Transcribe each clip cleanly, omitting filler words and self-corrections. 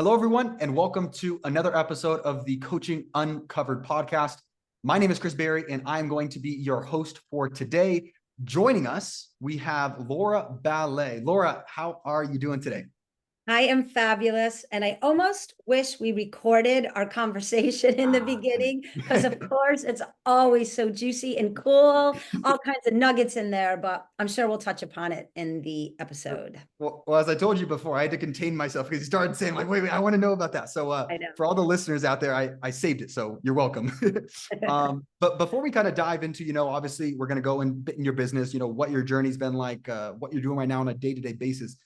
Hello, everyone, and welcome to another episode of the Coaching Uncovered podcast. My name is Chris Berry, and I'm going to be your host for today. Joining us, we have Laura Ballet. Laura, how are you doing today? I am fabulous. And I almost wish we recorded our conversation in the beginning because, of course, it's always so juicy and cool, all kinds of nuggets in there, but I'm sure we'll touch upon it in the episode. Well, as I told you before, I had to contain myself because you started saying, like, wait, I want to know about that. So I know. for all the listeners out there, I saved it. So you're welcome. But before we kind of dive into, obviously, we're going to go in your business, what your journey's been like, what you're doing right now on a day-to-day basis.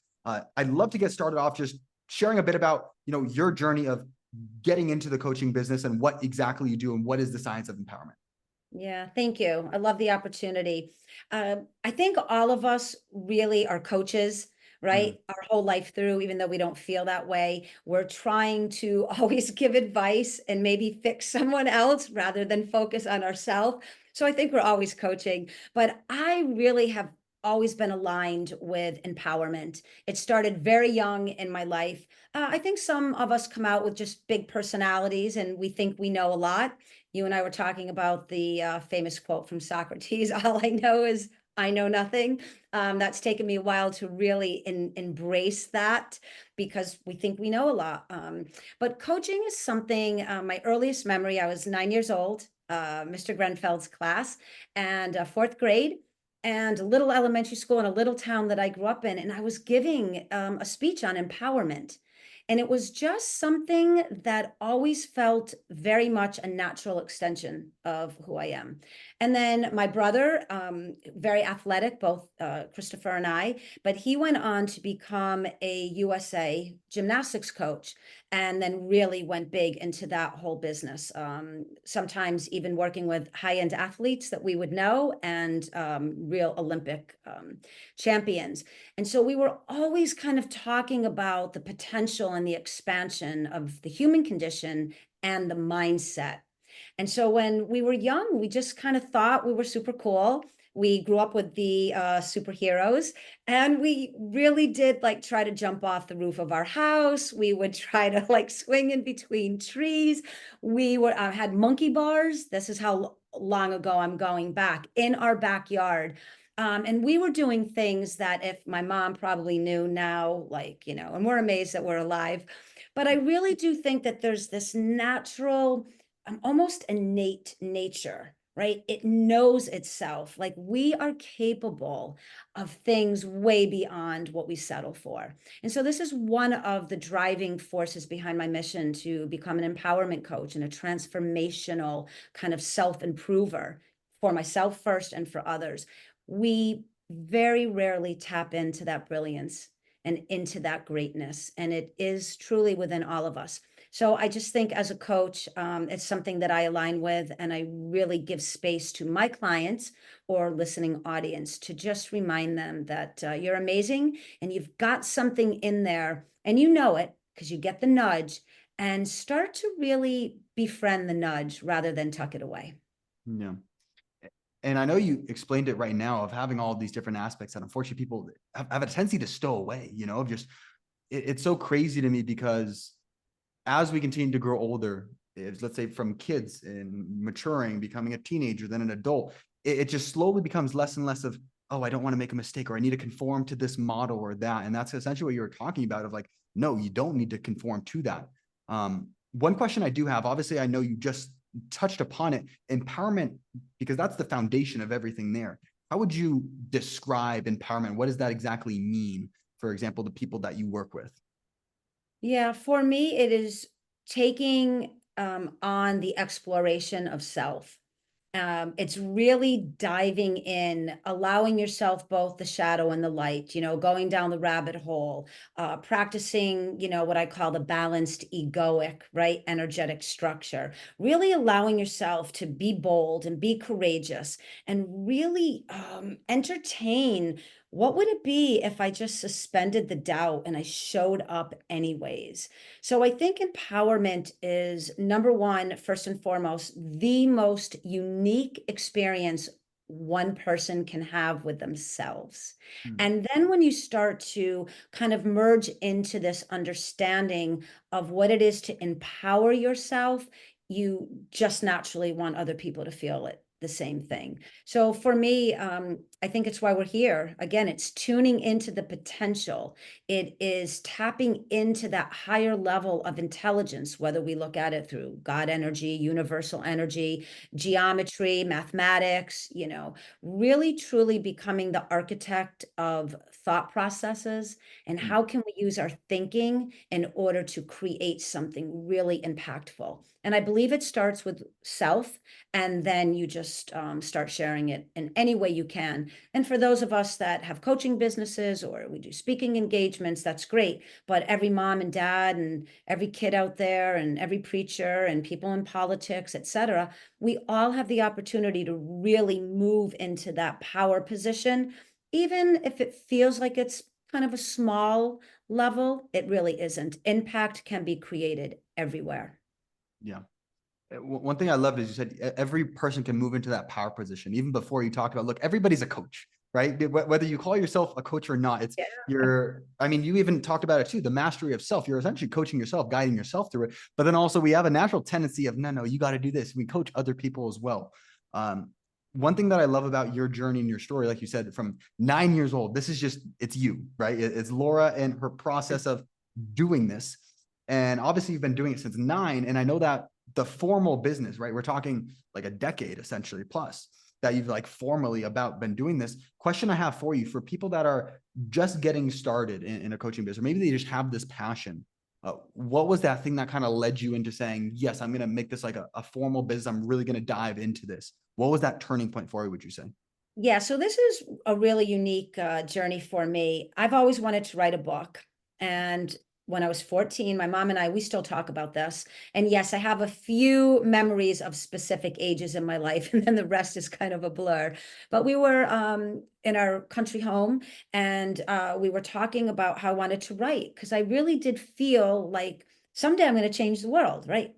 I'd love to get started off just sharing a bit about, your journey of getting into the coaching business and what exactly you do and what is the science of empowerment. Yeah, thank you. I love the opportunity. I think all of us really are coaches, right? Our whole life through, even though we don't feel that way, we're trying to always give advice and maybe fix someone else rather than focus on ourselves. So I think we're always coaching, but I really have always been aligned with empowerment. It started very young in my life. I think some of us come out with just big personalities and we think we know a lot. You and I were talking about the famous quote from Socrates, all I know is I know nothing. That's taken me a while to really embrace that because we think we know a lot. But coaching is something, my earliest memory, I was 9 years old, Mr. Grenfeld's class, and fourth grade, and a little elementary school in a little town that I grew up in. And I was giving a speech on empowerment. And it was just something that always felt very much a natural extension of who I am. And then my brother, very athletic, both Christopher and I, but he went on to become a USA gymnastics coach and then really went big into that whole business. Sometimes even working with high-end athletes that we would know and real Olympic champions. And so we were always kind of talking about the potential and the expansion of the human condition and the mindset. And so when we were young, we just kind of thought we were super cool. We grew up with the superheroes, and we really did like try to jump off the roof of our house. We would try to like swing in between trees. We were had monkey bars. This is how long ago I'm going back, in our backyard. And we were doing things that if my mom probably knew now, like, and we're amazed that we're alive. But I really do think that there's this natural, almost innate nature, right? It knows itself. Like we are capable of things way beyond what we settle for. And so this is one of the driving forces behind my mission to become an empowerment coach and a transformational kind of self-improver for myself first and for others. We very rarely tap into that brilliance and into that greatness. And it is truly within all of us. So I just think as a coach, it's something that I align with, and I really give space to my clients or listening audience to just remind them that you're amazing and you've got something in there and you know it because you get the nudge, and start to really befriend the nudge rather than tuck it away. Yeah. And I know you explained it right now of having all these different aspects that unfortunately people have a tendency to stow away, of just, it's so crazy to me because as we continue to grow older, let's say from kids and maturing, becoming a teenager, then an adult, it just slowly becomes less and less of, oh, I don't want to make a mistake, or I need to conform to this model or that. And that's essentially what you were talking about of like, no, you don't need to conform to that. One question I do have, obviously, I know you just touched upon it, empowerment, because that's the foundation of everything there. How would you describe empowerment? What does that exactly mean? For example, the people that you work with? Yeah, for me, it is taking on the exploration of self. It's really diving in, allowing yourself both the shadow and the light, going down the rabbit hole, practicing, what I call the balanced egoic, right? Energetic structure, really allowing yourself to be bold and be courageous and really entertain what would it be if I just suspended the doubt and I showed up anyways. So I think empowerment is number one, first and foremost, the most unique experience one person can have with themselves. Mm, And then when you start to kind of merge into this understanding of what it is to empower yourself, you just naturally want other people to feel it the same thing. So for me, I think it's why we're here. Again, it's tuning into the potential. It is tapping into that higher level of intelligence, whether we look at it through God energy, universal energy, geometry, mathematics, really truly becoming the architect of thought processes, and mm. how can we use our thinking in order to create something really impactful. And I believe it starts with self, and then you just start sharing it in any way you can. And for those of us that have coaching businesses or we do speaking engagements, that's great. But every mom and dad and every kid out there and every preacher and people in politics, etc., we all have the opportunity to really move into that power position. Even if it feels like it's kind of a small level, it really isn't. Impact can be created everywhere. Yeah. One thing I love is you said every person can move into that power position. Even before you talked about, look, everybody's a coach, right? Whether you call yourself a coach or not, it's Yeah. I mean, you even talked about it too, the mastery of self. You're essentially coaching yourself, guiding yourself through it. But then also we have a natural tendency of, no, you got to do this. We coach other people as well. Um, One thing that I love about your journey and your story, like you said, from 9 years old, this is just, it's you, right? It's Laura and her process of doing this. And obviously you've been doing it since 9. And I know that the formal business, right? We're talking like a decade essentially plus that you've like formally about been doing this. Question I have for you for people that are just getting started in a coaching business, or maybe they just have this passion. What was that thing that kind of led you into saying, yes, I'm going to make this like a formal business. I'm really going to dive into this. What was that turning point for you, would you say? Yeah, so this is a really unique journey for me. I've always wanted to write a book. And when I was 14, my mom and I, we still talk about this. And yes, I have a few memories of specific ages in my life, and then the rest is kind of a blur. But we were in our country home, and we were talking about how I wanted to write, because I really did feel like someday I'm going to change the world, right?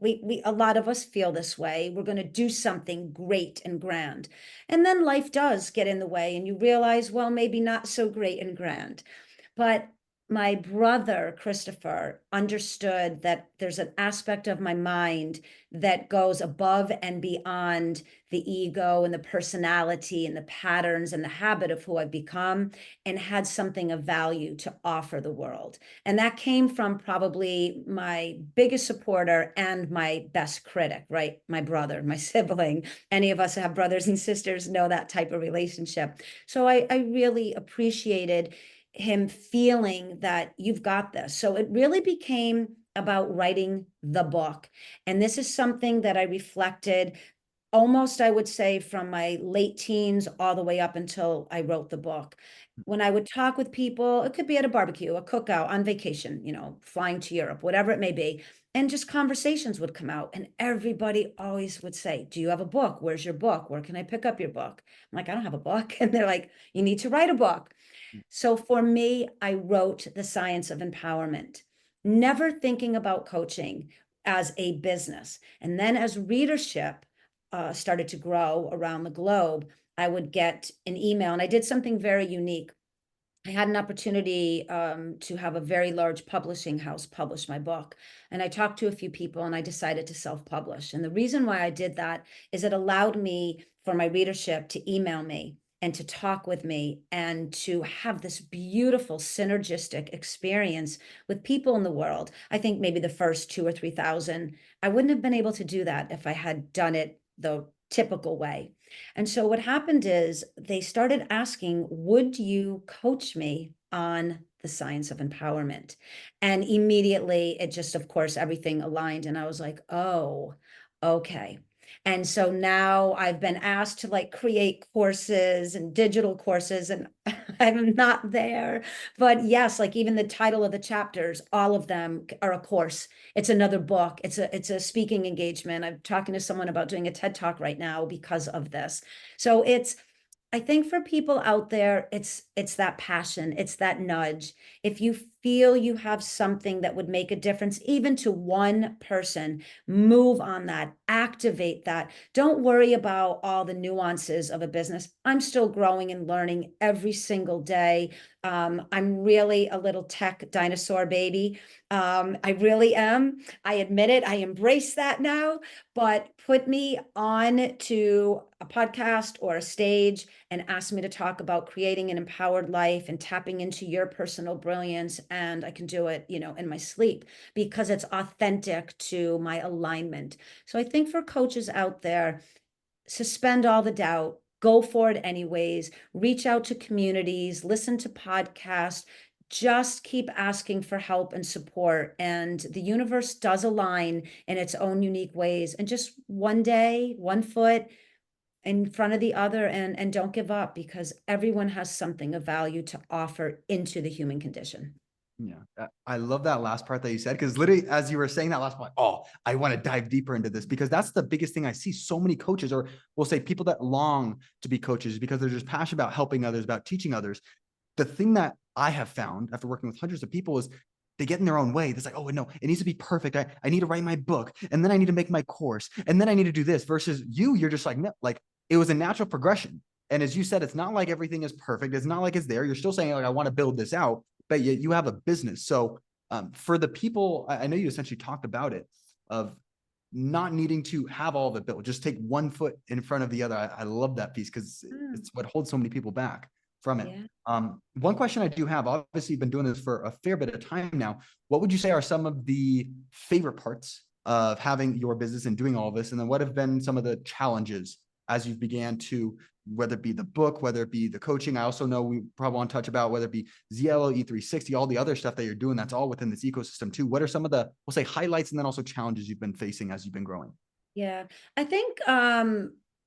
A lot of us feel this way. We're going to do something great and grand. And then life does get in the way, and you realize, well, maybe not so great and grand. But my brother, Christopher, understood that there's an aspect of my mind that goes above and beyond the ego and the personality and the patterns and the habit of who I've become, and had something of value to offer the world. And that came from probably my biggest supporter and my best critic, right? My brother, my sibling. Any of us who have brothers and sisters know that type of relationship. So I really appreciated him feeling that you've got this. So it really became about writing the book. And this is something that I reflected almost, I would say, from my late teens all the way up until I wrote the book. When I would talk with people, it could be at a barbecue, a cookout, on vacation, flying to Europe, whatever it may be. And just conversations would come out, and everybody always would say, do you have a book? Where's your book? Where can I pick up your book? I'm like, I don't have a book. And they're like, you need to write a book. So for me, I wrote The Science of Empowerment, never thinking about coaching as a business. And then as readership started to grow around the globe, I would get an email, and I did something very unique. I had an opportunity to have a very large publishing house publish my book. And I talked to a few people, and I decided to self-publish. And the reason why I did that is it allowed me for my readership to email me and to talk with me and to have this beautiful synergistic experience with people in the world. I think maybe the first 2 or 3 thousand, I wouldn't have been able to do that if I had done it the typical way. And so what happened is they started asking, would you coach me on the science of empowerment? And immediately it just, of course, everything aligned. And I was like, oh, okay. And so now I've been asked to like create courses and digital courses, and I'm not there. But yes, like even the title of the chapters, all of them are a course. It's another book. It's a speaking engagement. I'm talking to someone about doing a TED Talk right now because of this. So I think for people out there, it's that passion, it's that nudge. If you feel you have something that would make a difference, even to one person, move on that, activate that. Don't worry about all the nuances of a business. I'm still growing and learning every single day. I'm really a little tech dinosaur baby. I really am. I admit it. I embrace that now, but put me on to a podcast or a stage and ask me to talk about creating an empowered life and tapping into your personal brilliance. And I can do it, in my sleep because it's authentic to my alignment. So I think for coaches out there, suspend all the doubt, go for it anyways, reach out to communities, listen to podcasts, just keep asking for help and support. And the universe does align in its own unique ways. And just one day, one foot in front of the other, and don't give up because everyone has something of value to offer into the human condition. Yeah, I love that last part that you said, because literally as you were saying that last part, oh, I want to dive deeper into this, because that's the biggest thing I see so many coaches, or we'll say people that long to be coaches, because they're just passionate about helping others, about teaching others. The thing that I have found after working with hundreds of people is they get in their own way. It's like, oh, no, it needs to be perfect. I need to write my book, and then I need to make my course, and then I need to do this, versus you're just like, no, like it was a natural progression. And as you said, it's not like everything is perfect. It's not like it's there. You're still saying like, I want to build this out, but yet you have a business. So for the people, I know you essentially talked about it, of not needing to have all of it built, just take one foot in front of the other. I love that piece because it's what holds so many people back from it. Yeah. One question I do have, obviously you've been doing this for a fair bit of time now. What would you say are some of the favorite parts of having your business and doing all this? And then what have been some of the challenges as you've began to, whether it be the book, whether it be the coaching? I also know we probably want to touch about whether it be Ziello, E360, all the other stuff that you're doing that's all within this ecosystem too. What are some of the, we'll say, highlights and then also challenges you've been facing as you've been growing? Yeah, I think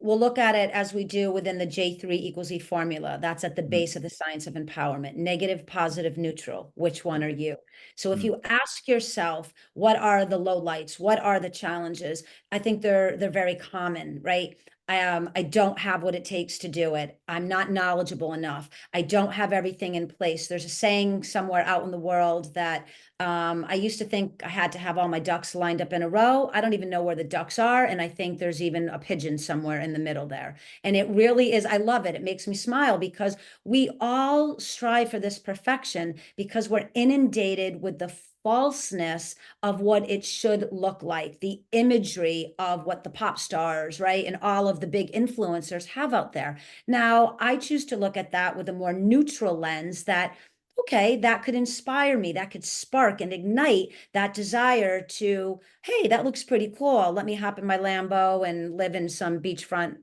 we'll look at it as we do within the J3 equals E formula. That's at the base of the science of empowerment. Negative, positive, neutral. Which one are you? So if you ask yourself, what are the lowlights? What are the challenges? I think they're very common, right? I don't have what it takes to do it. I'm not knowledgeable enough. I don't have everything in place. There's a saying somewhere out in the world that I used to think I had to have all my ducks lined up in a row. I don't even know where the ducks are. And I think there's even a pigeon somewhere in the middle there. And it really is, I love it. It makes me smile because we all strive for this perfection because we're inundated with the falseness of what it should look like, the imagery of what the pop stars, right, and all of the big influencers have out there. Now, I choose to look at that with a more neutral lens that, okay, that could inspire me, that could spark and ignite that desire to, hey, that looks pretty cool. Let me hop in my Lambo and live in some beachfront,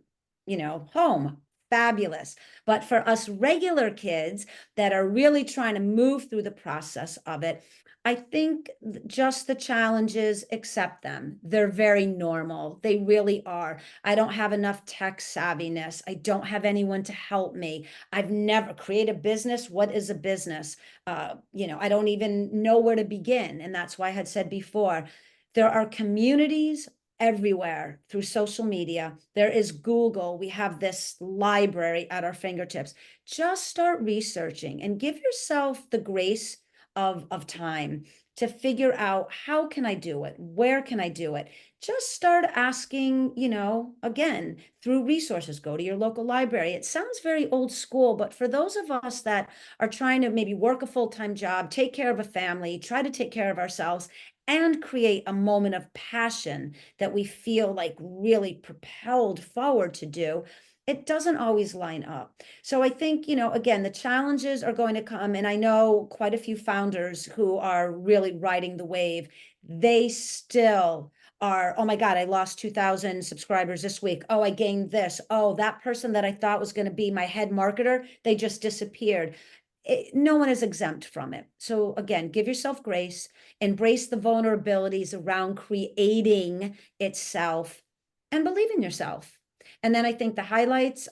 home. Fabulous. But for us regular kids that are really trying to move through the process of it, I think just the challenges, accept them. They're very normal. They really are. I don't have enough tech savviness. I don't have anyone to help me. I've never created a business. What is a business? I don't even know where to begin. And that's why I had said before, there are communities everywhere through social media. There is Google. We have this library at our fingertips. Just start researching and give yourself the grace of time to figure out, how can I do it? Where can I do it? Just start asking, again, through resources. Go to your local library. It sounds very old school, but for those of us that are trying to maybe work a full-time job, take care of a family, try to take care of ourselves, and create a moment of passion that we feel like really propelled forward to do, it doesn't always line up. So I think, again, the challenges are going to come. And I know quite a few founders who are really riding the wave. They still are, oh my God, I lost 2,000 subscribers this week. Oh, I gained this. Oh, that person that I thought was going to be my head marketer, they just disappeared. No one is exempt from it. So again, give yourself grace, embrace the vulnerabilities around creating itself, and believe in yourself. And then I think the highlights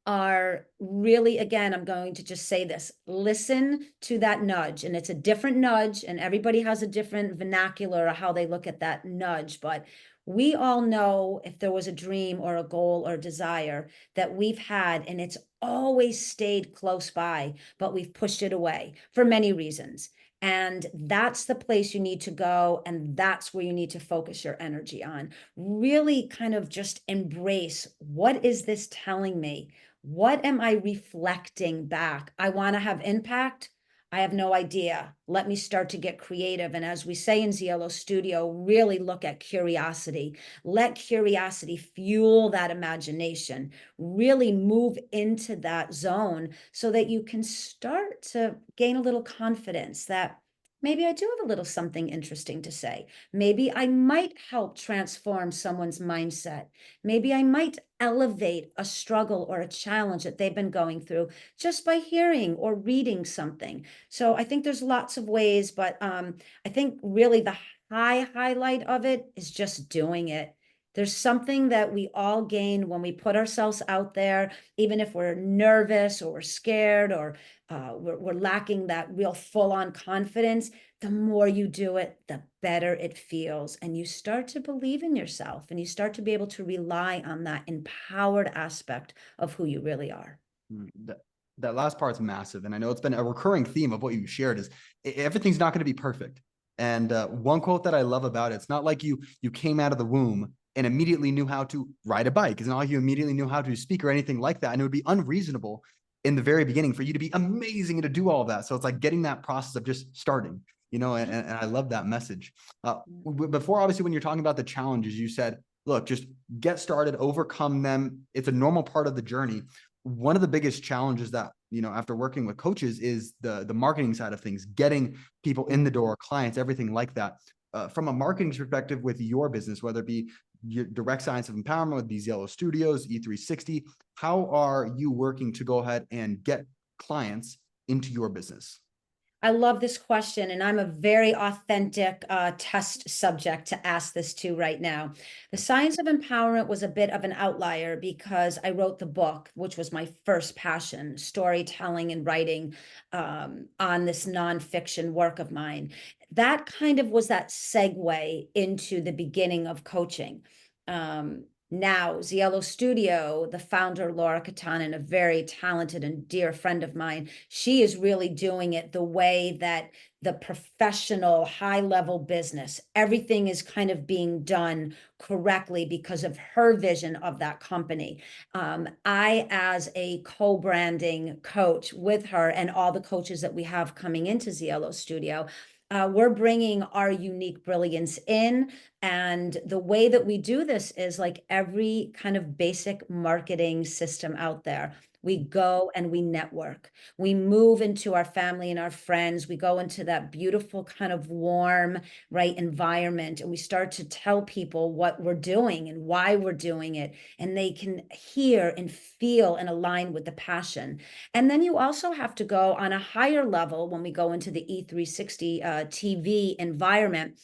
are really, again, I'm going to just say this, listen to that nudge. And it's a different nudge, and everybody has a different vernacular of how they look at that nudge. But we all know if there was a dream or a goal or desire that we've had, and it's always stayed close by, but we've pushed it away for many reasons. And that's the place you need to go. And that's where you need to focus your energy on. Really kind of just embrace, what is this telling me? What am I reflecting back? I want to have impact. I have no idea. Let me start to get creative. And as we say in Zielo Studio, really look at curiosity. Let curiosity fuel that imagination. Really move into that zone so that you can start to gain a little confidence that maybe I do have a little something interesting to say. Maybe I might help transform someone's mindset. Maybe I might elevate a struggle or a challenge that they've been going through just by hearing or reading something. So I think there's lots of ways, but I think really the highlight of it is just doing it. There's something that we all gain when we put ourselves out there, even if we're nervous or we're scared or we're lacking that real full-on confidence. The more you do it, the better it feels. And you start to believe in yourself and you start to be able to rely on that empowered aspect of who you really are. That last part's massive. And I know it's been a recurring theme of what you shared is everything's not going to be perfect. And one quote that I love about it, it's not like you came out of the womb and immediately knew how to ride a bike. It's not like you immediately knew how to speak or anything like that. And it would be unreasonable in the very beginning for you to be amazing and to do all of that. So it's like getting that process of just starting, and I love that message. Before, obviously, when you're talking about the challenges, you said, look, just get started, overcome them. It's a normal part of the journey. One of the biggest challenges that, after working with coaches is the marketing side of things, getting people in the door, clients, everything like that. From a marketing perspective with your business, whether it be your direct science of empowerment with these Yellow Studios, E360, how are you working to go ahead and get clients into your business? I love this question, and I'm a very authentic test subject to ask this to right now. The Science of Empowerment was a bit of an outlier because I wrote the book, which was my first passion, storytelling and writing on this nonfiction work of mine. That kind of was that segue into the beginning of coaching. Now, Zielo Studio, the founder, Laura Katanen, a very talented and dear friend of mine, she is really doing it the way that the professional high-level business, everything is kind of being done correctly because of her vision of that company. I, as a co-branding coach with her and all the coaches that we have coming into Zielo Studio, we're bringing our unique brilliance in. And the way that we do this is like every kind of basic marketing system out there. We go and we network. We move into our family and our friends. We go into that beautiful kind of warm, right, environment. And we start to tell people what we're doing and why we're doing it. And they can hear and feel and align with the passion. And then you also have to go on a higher level when we go into the E360 TV environment.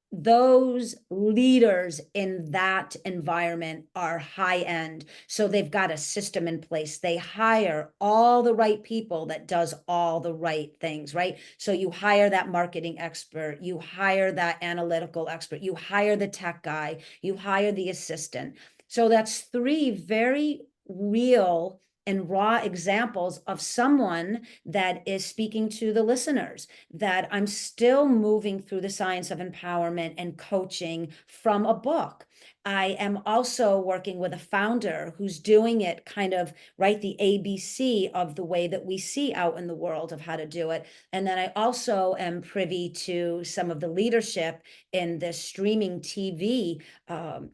Those leaders in that environment are high end. So they've got a system in place. They hire all the right people that does all the right things, right? So you hire that marketing expert, you hire that analytical expert, you hire the tech guy, you hire the assistant. So that's three very real and raw examples of someone that is speaking to the listeners, that I'm still moving through the science of empowerment and coaching from a book. I am also working with a founder who's doing it kind of right, the ABC of the way that we see out in the world of how to do it. And then I also am privy to some of the leadership in the streaming TV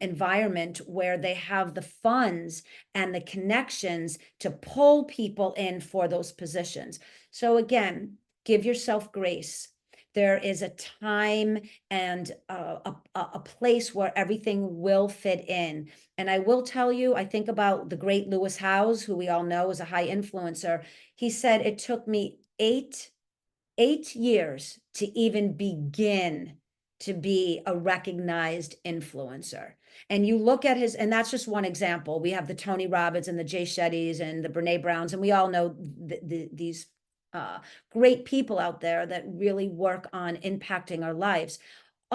environment where they have the funds and the connections to pull people in for those positions. So again, give yourself grace. There is a time and a place where everything will fit in. And I will tell you, I think about the great Lewis Howes, who we all know is a high influencer. He said it took me eight years to even begin to be a recognized influencer. And you look at his, and that's just one example. We have the Tony Robbins and the Jay Shettys and the Brene Browns, and we all know these great people out there that really work on impacting our lives.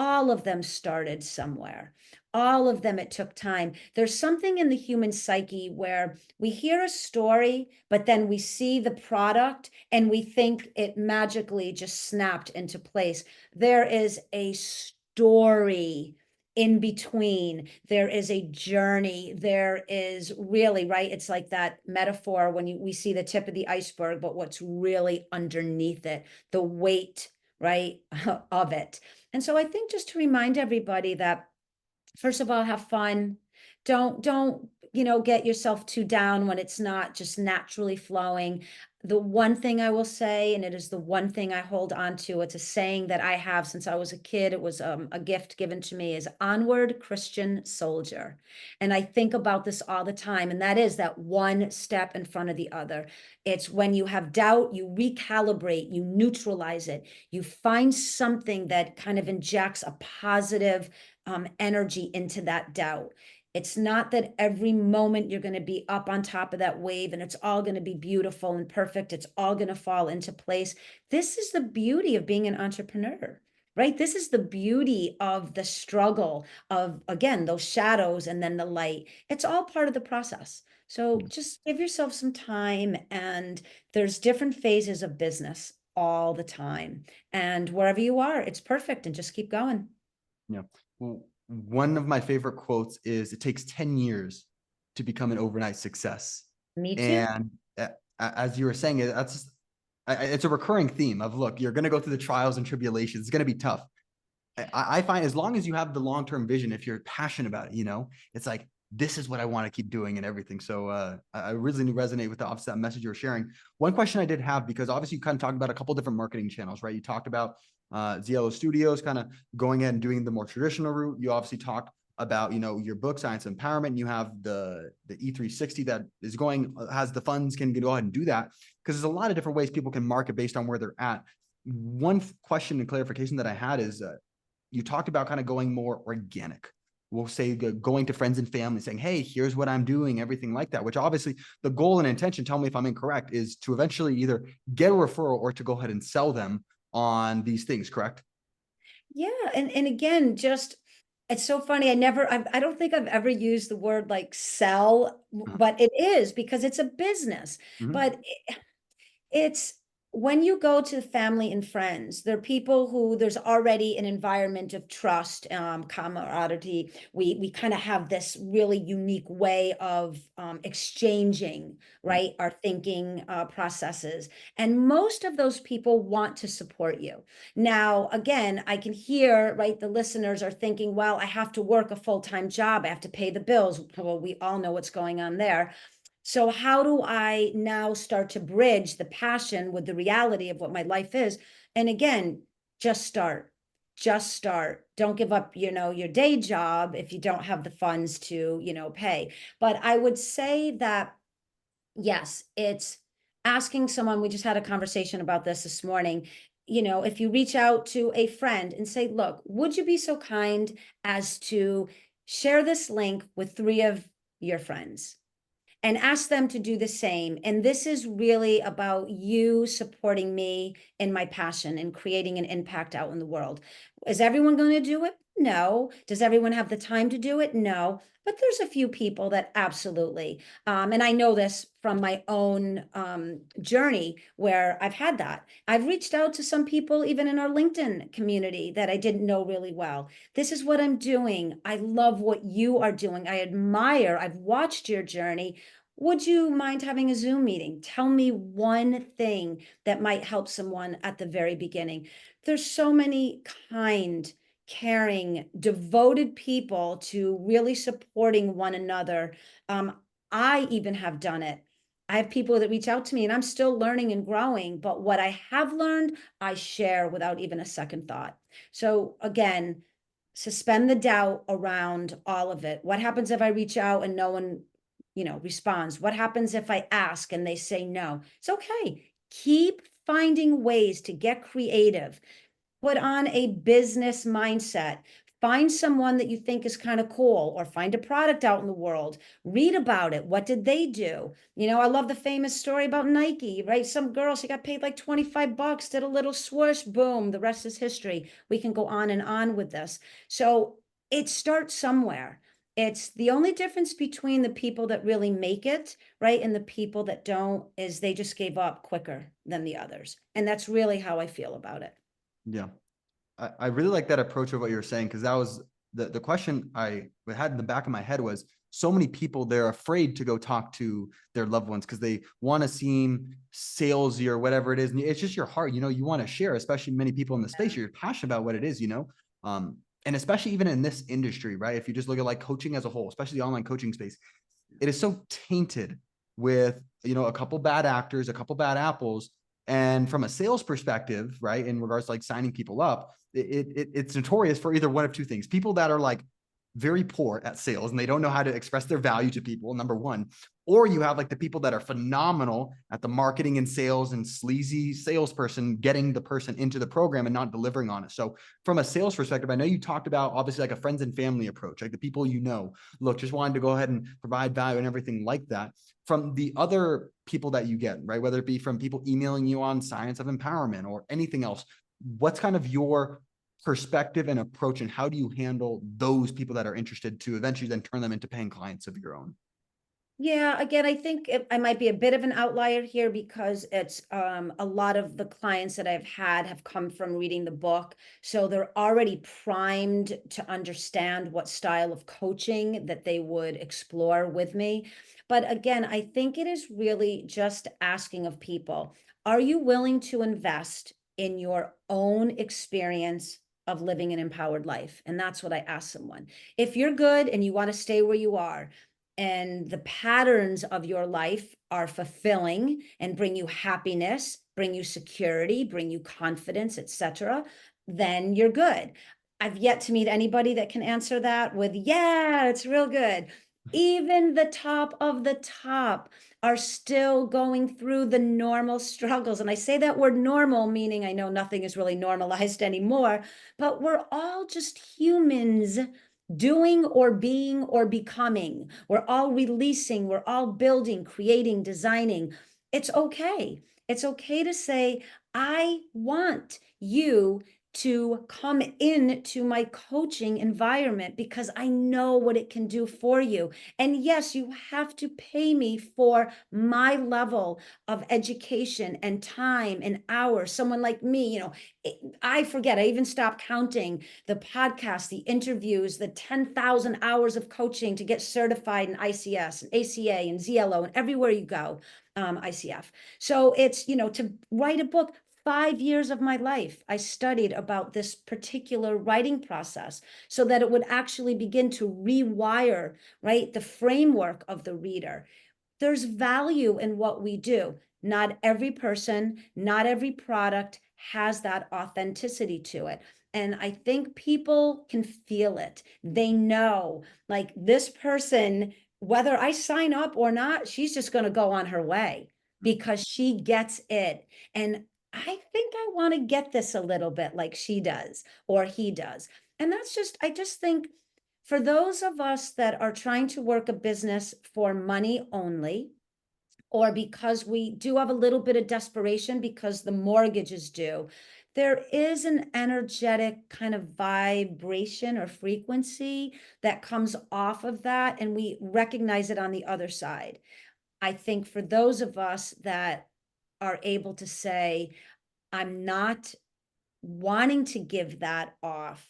all of them started somewhere. All of them, it took time. There's something in the human psyche where we hear a story, but then we see the product and we think it magically just snapped into place. There is a story in between. There is a journey. There is really, right? It's like that metaphor when we see the tip of the iceberg, but what's really underneath it, the weight, right, of it. And so I think just to remind everybody that, first of all, have fun. Don't, get yourself too down when it's not just naturally flowing. The one thing I will say, and it is the one thing I hold on to, it's a saying that I have since I was a kid. It was a gift given to me, is onward, Christian soldier. And I think about this all the time, and that is that one step in front of the other. It's when you have doubt, you recalibrate, you neutralize it, you find something that kind of injects a positive energy into that doubt. It's not that every moment you're going to be up on top of that wave and it's all going to be beautiful and perfect. It's all going to fall into place. This is the beauty of being an entrepreneur, right? This is the beauty of the struggle of, again, those shadows and then the light. It's all part of the process. So just give yourself some time, and there's different phases of business all the time. And wherever you are, it's perfect, and just keep going. Yeah. Well, one of my favorite quotes is, "It takes 10 years to become an overnight success." Me too. And as you were saying, it's a recurring theme of, look, you're going to go through the trials and tribulations. It's going to be tough. I find as long as you have the long-term vision, if you're passionate about it, it's like, this is what I want to keep doing and everything. So I really resonate with the opposite message you were sharing. One question I did have, because obviously you kind of talked about a couple different marketing channels, right? You talked about Ziello Studios kind of going ahead and doing the more traditional route. You obviously talked about, your book, Science Empowerment. You have the E360 that is has the funds, can go ahead and do that, because there's a lot of different ways people can market based on where they're at. One question and clarification that I had is, you talked about kind of going more organic. We'll say going to friends and family saying, hey, here's what I'm doing, everything like that, which obviously the goal and intention, tell me if I'm incorrect, is to eventually either get a referral or to go ahead and sell them on these things, correct? Yeah, and again, just it's so funny. I don't think I've ever used the word like sell, Uh-huh. but it is because it's a business. Mhm. But it's when you go to family and friends, there are people who there's already an environment of trust, camaraderie. We kind of have this really unique way of exchanging, Right. right, our thinking processes. And most of those people want to support you. Now, again, I can hear, right, the listeners are thinking, well, I have to work a full-time job. I have to pay the bills. Well, we all know what's going on there. So how do I now start to bridge the passion with the reality of what my life is? And again, just start. Just start. Don't give up, your day job if you don't have the funds to, pay. But I would say that yes, it's asking someone. We just had a conversation about this morning. If you reach out to a friend and say, look, would you be so kind as to share this link with 3 of your friends? And ask them to do the same. And this is really about you supporting me in my passion and creating an impact out in the world. Is everyone going to do it? No. Does everyone have the time to do it? No. But there's a few people that absolutely. And I know this from my own journey where I've had that. I've reached out to some people, even in our LinkedIn community, that I didn't know really well. This is what I'm doing. I love what you are doing. I admire, I've watched your journey. Would you mind having a Zoom meeting? Tell me one thing that might help someone at the very beginning. There's so many kind, caring, devoted people to really supporting one another. I even have done it. I have people that reach out to me and I'm still learning and growing, but what I have learned, I share without even a second thought. So again, suspend the doubt around all of it. What happens if I reach out and no one, responds? What happens if I ask and they say no? It's okay. Keep finding ways to get creative. Put on a business mindset. find someone that you think is kind of cool, or find a product out in the world, read about it. What did they do? You know, I love the famous story about Nike, right? Some girl, she got paid like 25 bucks, did a little swoosh, boom, the rest is history. We can go on and on with this. So it starts somewhere. It's the only difference between the people that really make it, right, and the people that don't is they just gave up quicker than the others. And that's really how I feel about it. Yeah. I really like that approach of what you're saying, because that was the question I had in the back of my head was, so many people, they're afraid to go talk to their loved ones because they want to seem salesy or whatever it is. And it's just your heart, you know, you want to share, especially many people in the space, you're passionate about what it is, you know? And especially even in this industry, right? If you just look at like coaching as a whole, especially the online coaching space, it is so tainted with, you know, a couple bad actors, a couple bad apples. And from a sales perspective, right, in regards to like signing people up, it's notorious for either one of two things: people that are like very poor at sales and they don't know how to express their value to people, number one, or you have like the people that are phenomenal at the marketing and sales and sleazy salesperson getting the person into the program and not delivering on it. So from a sales perspective, I know you talked about obviously like a friends and family approach, like the people, you know, look, just wanted to go ahead and provide value and everything like that. From the other people that you get, right, whether it be from people emailing you on Science of Empowerment or anything else, what's kind of your perspective and approach, and how do you handle those people that are interested to eventually then turn them into paying clients of your own? Yeah, again, I think I might be a bit of an outlier here because it's a lot of the clients that I've had have come from reading the book. So they're already primed to understand what style of coaching that they would explore with me. But again, I think it is really just asking of people, are you willing to invest in your own experience of living an empowered life? And that's what I ask someone. If you're good and you want to stay where you are, and the patterns of your life are fulfilling and bring you happiness, bring you security, bring you confidence, etc., then you're good. I've yet to meet anybody that can answer that with, yeah, it's real good. Even the top of the top are still going through the normal struggles. And I say that word normal, meaning I know nothing is really normalized anymore, but we're all just humans doing or being or becoming. We're all releasing, we're all building, creating, designing. It's okay. It's okay to say, I want you to come into my coaching environment because I know what it can do for you. And yes, you have to pay me for my level of education and time and hours. Someone like me, you know, I forget, I even stopped counting the podcasts, the interviews, the 10,000 hours of coaching to get certified in ICS and ACA and ZLO and everywhere you go, ICF. So it's, you know, to write a book, 5 years of my life, I studied about this particular writing process so that it would actually begin to rewire, right, the framework of the reader. There's value in what we do. Not every person, not every product has that authenticity to it. And I think people can feel it. They know, like, this person, whether I sign up or not, she's just going to go on her way because she gets it. And I think I want to get this a little bit like she does or he does. And that's just, I just think for those of us that are trying to work a business for money only, or because we do have a little bit of desperation because the mortgage is due, there is an energetic kind of vibration or frequency that comes off of that, and we recognize it on the other side. I think for those of us that are able to say, I'm not wanting to give that off,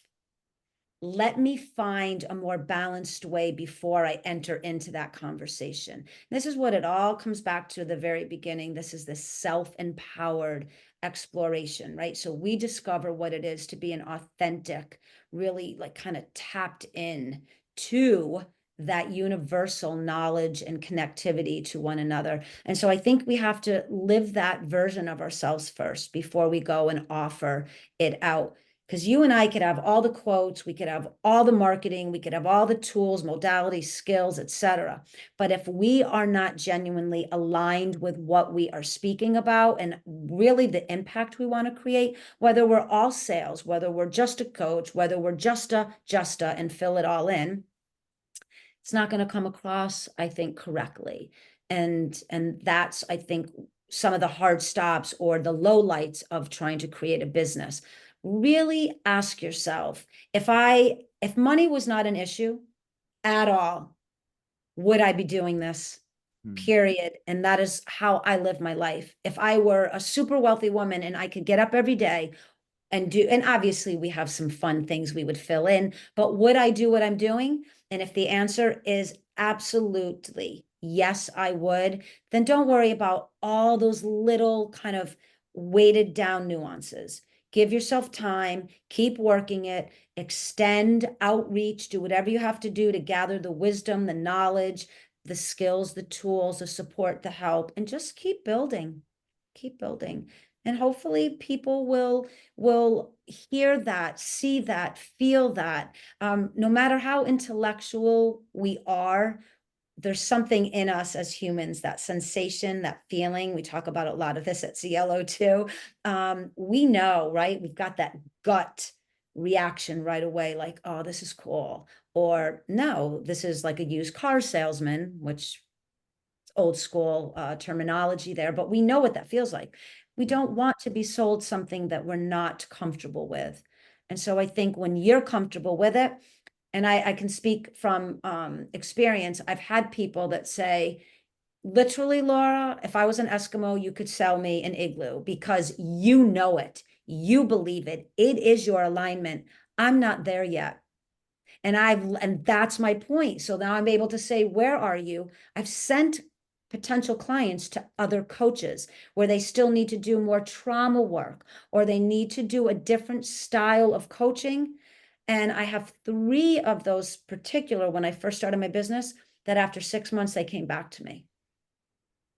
let me find a more balanced way before I enter into that conversation. This is what it all comes back to the very beginning. This is the self-empowered exploration, right? So we discover what it is to be an authentic, really like kind of tapped in to that universal knowledge and connectivity to one another. And so I think we have to live that version of ourselves first before we go and offer it out. Because you and I could have all the quotes, we could have all the marketing, we could have all the tools, modalities, skills, etc. But if we are not genuinely aligned with what we are speaking about and really the impact we want to create, whether we're all sales, whether we're just a coach, whether we're just a and fill it all in, it's not going to come across, I think, correctly. And that's, I think, some of the hard stops or the low lights of trying to create a business. Really ask yourself, if money was not an issue at all, would I be doing this? Hmm. Period. And that is how I live my life. If I were a super wealthy woman and I could get up every day and obviously we have some fun things we would fill in, but would I do what I'm doing? And if the answer is absolutely yes, I would, then don't worry about all those little kind of weighted down nuances. Give yourself time, keep working it, extend outreach, do whatever you have to do to gather the wisdom, the knowledge, the skills, the tools, the support, the help, and just keep building. Keep building. And hopefully people will hear that, see that, feel that. No matter how intellectual we are, there's something in us as humans, that sensation, that feeling. We talk about a lot of this at Cielo too. We know, right? We've got that gut reaction right away, like, oh, this is cool. Or no, this is like a used car salesman, which old school terminology there, but we know what that feels like. We don't want to be sold something that we're not comfortable with. And so I think when you're comfortable with it, and I can speak from experience, I've had people that say, literally, Laura, if I was an Eskimo, you could sell me an igloo because you know it, you believe it, it is your alignment. I'm not there yet. And that's my point. So now I'm able to say, where are you? I've sent potential clients to other coaches where they still need to do more trauma work or they need to do a different style of coaching. And I have 3 of those particular when I first started my business that after 6 months, they came back to me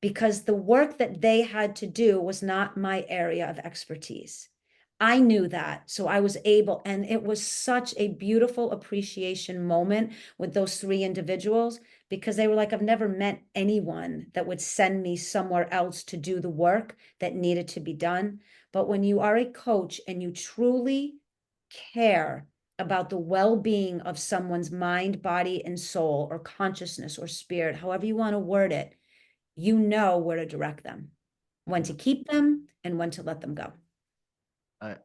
because the work that they had to do was not my area of expertise. I knew that. So I was able, and it was such a beautiful appreciation moment with those 3 individuals because they were like, I've never met anyone that would send me somewhere else to do the work that needed to be done. But when you are a coach and you truly care about the well-being of someone's mind, body, and soul, or consciousness or spirit, however you want to word it, you know where to direct them, when to Yeah. keep them and when to let them go. I,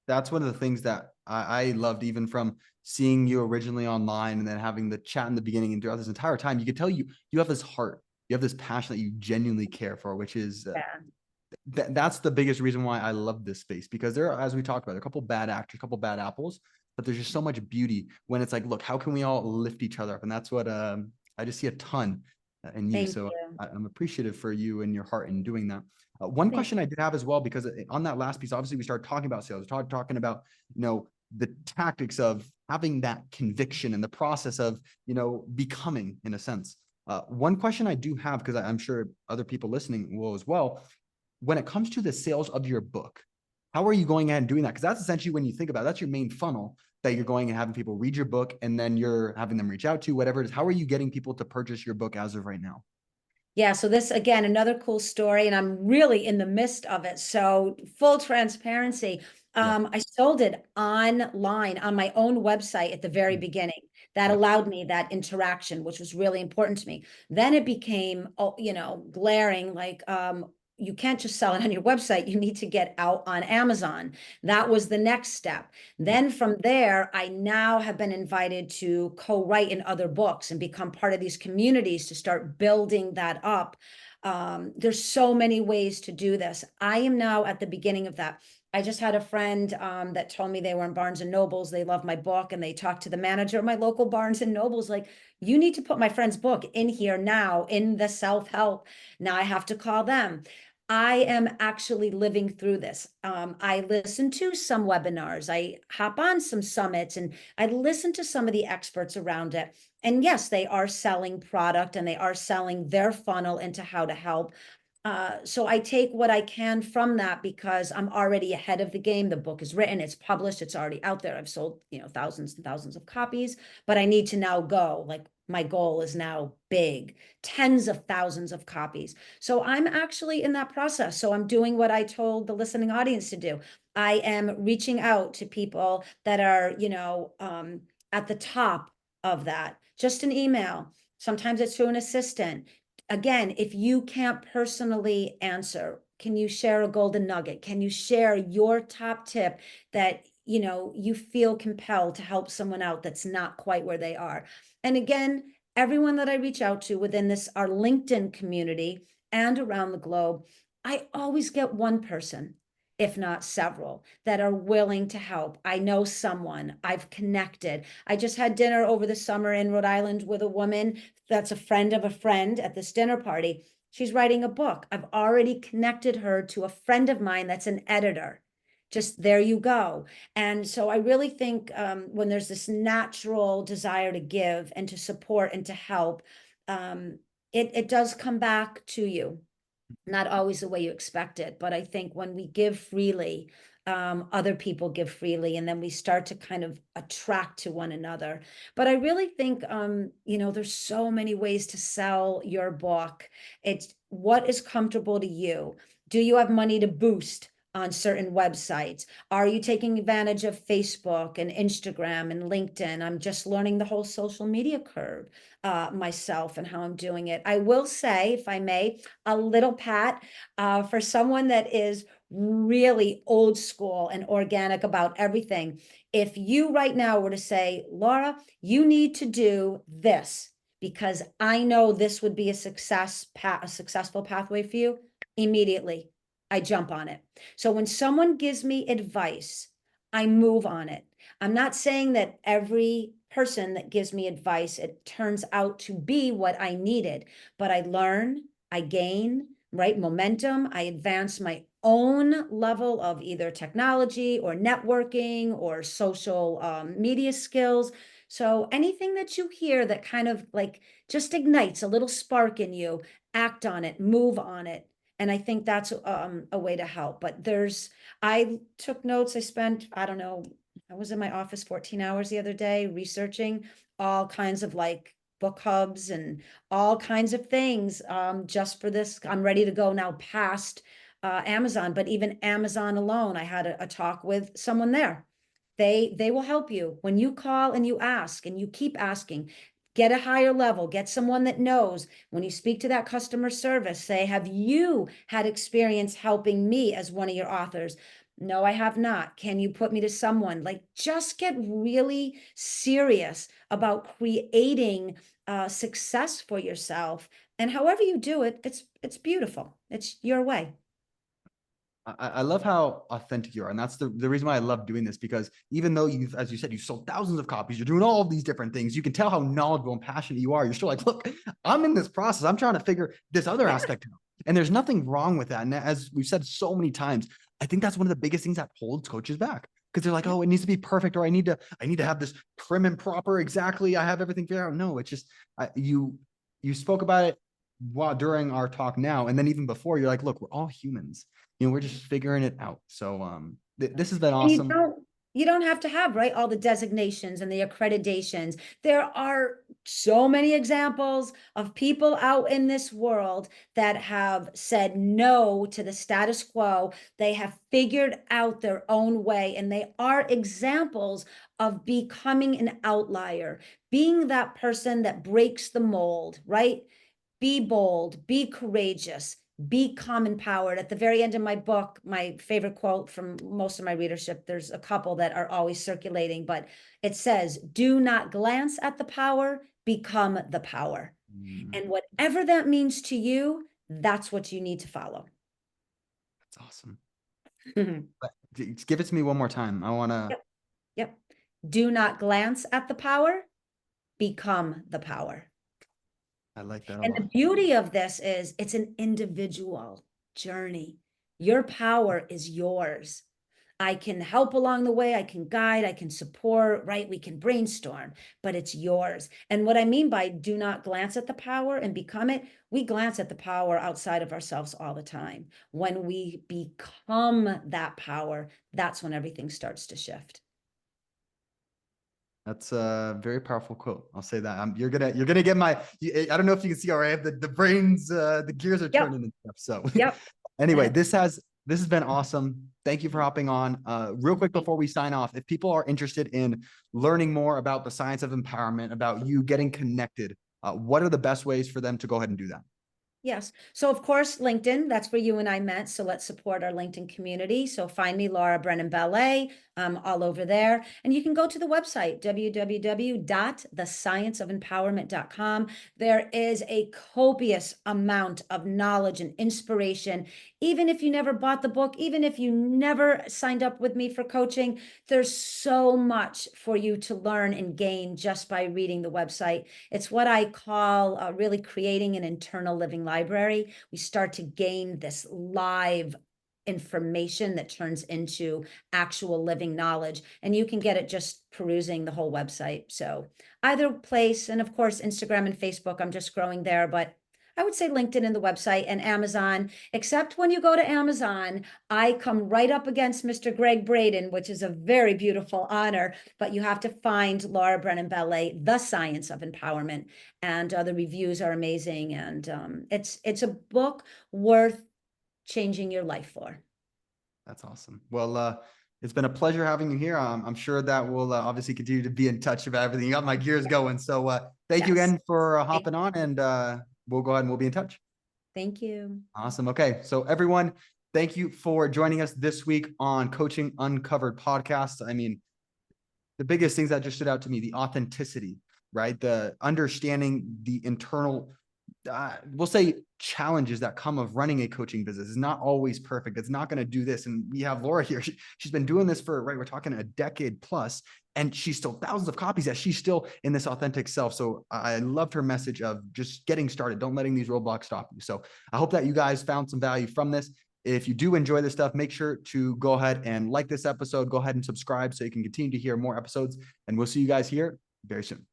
that's one of the things that I loved, even from seeing you originally online and then having the chat in the beginning and throughout this entire time. You could tell you have this heart, you have this passion that you genuinely care for, which is Yeah. that's the biggest reason why I love this space, because there are, as we talked about, there are a couple bad actors, a couple bad apples, but there's just so much beauty when it's like, look, how can we all lift each other up? And that's what I just see a ton in you. Thank So you. I'm appreciative for you and your heart in doing that. One Thank question I did have as well, because on that last piece, obviously we started talking about sales, talking about, the tactics of having that conviction and the process of, becoming, in a sense. One question I do have, because I'm sure other people listening will as well, when it comes to the sales of your book, how are you going ahead and doing that? Because that's essentially, when you think about it, that's your main funnel, that you're going and having people read your book and then you're having them reach out to, whatever it is. How are you getting people to purchase your book as of right now? Yeah, so this again, another cool story, and I'm really in the midst of it. So full transparency. Yeah. I sold it online on my own website at the very Mm. beginning. That Yep. allowed me that interaction, which was really important to me. Then it became, oh, glaring, like you can't just sell it on your website. You need to get out on Amazon. That was the next step. Yep. Then from there, I now have been invited to co-write in other books and become part of these communities to start building that up. There's so many ways to do this. I am now at the beginning of that. I just had a friend that told me they were in Barnes and Nobles. They love my book, and they talked to the manager of my local Barnes and Nobles, like, you need to put my friend's book in here now in the self-help. Now I have to call them. I am actually living through this. I listen to some webinars, I hop on some summits, and I listen to some of the experts around it. And yes, they are selling product and they are selling their funnel into how to help. So I take what I can from that because I'm already ahead of the game. The book is written, it's published, it's already out there. I've sold, thousands and thousands of copies, but I need to now go. Like my goal is now big, tens of thousands of copies. So I'm actually in that process. So I'm doing what I told the listening audience to do. I am reaching out to people that are, at the top of that. Just an email. Sometimes it's through an assistant. Again, if you can't personally answer, can you share a golden nugget? Can you share your top tip that you feel compelled to help someone out that's not quite where they are? And again, everyone that I reach out to within this our LinkedIn community and around the globe, I always get one person, if not several, that are willing to help. I know someone, I've connected. I just had dinner over the summer in Rhode Island with a woman that's a friend of a friend at this dinner party. She's writing a book. I've already connected her to a friend of mine that's an editor. Just there you go. And so I really think when there's this natural desire to give and to support and to help, it does come back to you. Not always the way you expect it, but I think when we give freely, other people give freely, and then we start to kind of attract to one another. But I really think, there's so many ways to sell your book. It's what is comfortable to you. Do you have money to boost on certain websites? Are you taking advantage of Facebook and Instagram and LinkedIn? I'm just learning the whole social media curve myself and how I'm doing it. I will say, if I may, a little pat for someone that is really old school and organic about everything. If you right now were to say, Laura, you need to do this because I know this would be a successful pathway for you, immediately I jump on it. So when someone gives me advice, I move on it. I'm not saying that every person that gives me advice, it turns out to be what I needed, but I learn, I gain, right? Momentum. I advance my own level of either technology or networking or social media skills. So anything that you hear that kind of like just ignites a little spark in you, act on it, move on it. And I think that's a way to help. But I took notes. I spent, I don't know, I was in my office 14 hours the other day researching all kinds of like book hubs and all kinds of things just for this. I'm ready to go now past Amazon, but even Amazon alone, I had a talk with someone there. They will help you when you call and you ask and you keep asking. Get a higher level, get someone that knows. When you speak to that customer service, say, have you had experience helping me as one of your authors? No, I have not. Can you put me to someone? Like, just get really serious about creating success for yourself. And however you do it, it's beautiful. It's your way. I love how authentic you are. And that's the reason why I love doing this, because even though you've, as you said, you've sold thousands of copies, you're doing all of these different things, you can tell how knowledgeable and passionate you are. You're still like, look, I'm in this process. I'm trying to figure this other Yeah. aspect out. And there's nothing wrong with that. And as we've said so many times, I think that's one of the biggest things that holds coaches back. Because they're like, oh, it needs to be perfect, or I need to have this prim and proper. Exactly. I have everything figured out. No, it's just you spoke about it while during our talk now. And then even before, you're like, look, we're all humans, we're just figuring it out. So this has been And awesome. you don't have to have, right, all the designations and the accreditations. There are so many examples of people out in this world that have said no to the status quo. They have figured out their own way, and they are examples of becoming an outlier, being that person that breaks the mold, right? Be bold, be courageous, become empowered. At the very end of my book, my favorite quote from most of my readership, there's a couple that are always circulating, but it says, do not glance at the power, become the power. And whatever that means to you, that's what you need to follow. That's awesome. But give it to me one more time. I want to. Yep. Yep. Do not glance at the power, become the power. I like that a And the lot. beauty of this is it's an individual journey. Your power is yours. I can help along the way. I can guide, I can support, right? We can brainstorm, but it's yours. And what I mean by do not glance at the power and become it, we glance at the power outside of ourselves all the time. When we become that power, that's when everything starts to shift. That's a very powerful quote. I'll say that. You're gonna get my. I don't know if you can see. All right, the brains, the gears are Yep. turning and stuff. So, Yep. anyway, this has been awesome. Thank you for hopping on. Real quick before we sign off, if people are interested in learning more about the science of empowerment, about you getting connected, what are the best ways for them to go ahead and do that? Yes. So of course, LinkedIn, that's where you and I met. So let's support our LinkedIn community. So find me, Laura Brennan Ballet, all over there. And you can go to the website, www.thescienceofempowerment.com. There is a copious amount of knowledge and inspiration. Even if you never bought the book, even if you never signed up with me for coaching, there's so much for you to learn and gain just by reading the website. It's what I call really creating an internal living library. We start to gain this live information that turns into actual living knowledge, and you can get it just perusing the whole website. So either place, and of course Instagram and Facebook, I'm just growing there, but I would say LinkedIn and the website and Amazon, except when you go to Amazon, I come right up against Mr. Greg Braden, which is a very beautiful honor, but you have to find Laura Brennan Ballet, The Science of Empowerment. And the reviews are amazing. And it's a book worth changing your life for. That's awesome. Well, it's been a pleasure having you here. I'm sure that we'll obviously continue to be in touch about everything. You got my gears going. So thank you Yes. again for hopping on, and we'll go ahead and we'll be in touch. Thank you. Awesome. Okay. So everyone, thank you for joining us this week on Coaching Uncovered podcast. I mean, the biggest things that just stood out to me, the authenticity, right? The understanding the internal, we'll say challenges that come of running a coaching business is not always perfect. It's not going to do this. And we have Laura here. She's been doing this for, right, we're talking a decade plus, and she's still thousands of copies that she's still in this authentic self. So I loved her message of just getting started. Don't letting these roadblocks stop you. So I hope that you guys found some value from this. If you do enjoy this stuff, make sure to go ahead and like this episode, go ahead and subscribe so you can continue to hear more episodes, and we'll see you guys here very soon.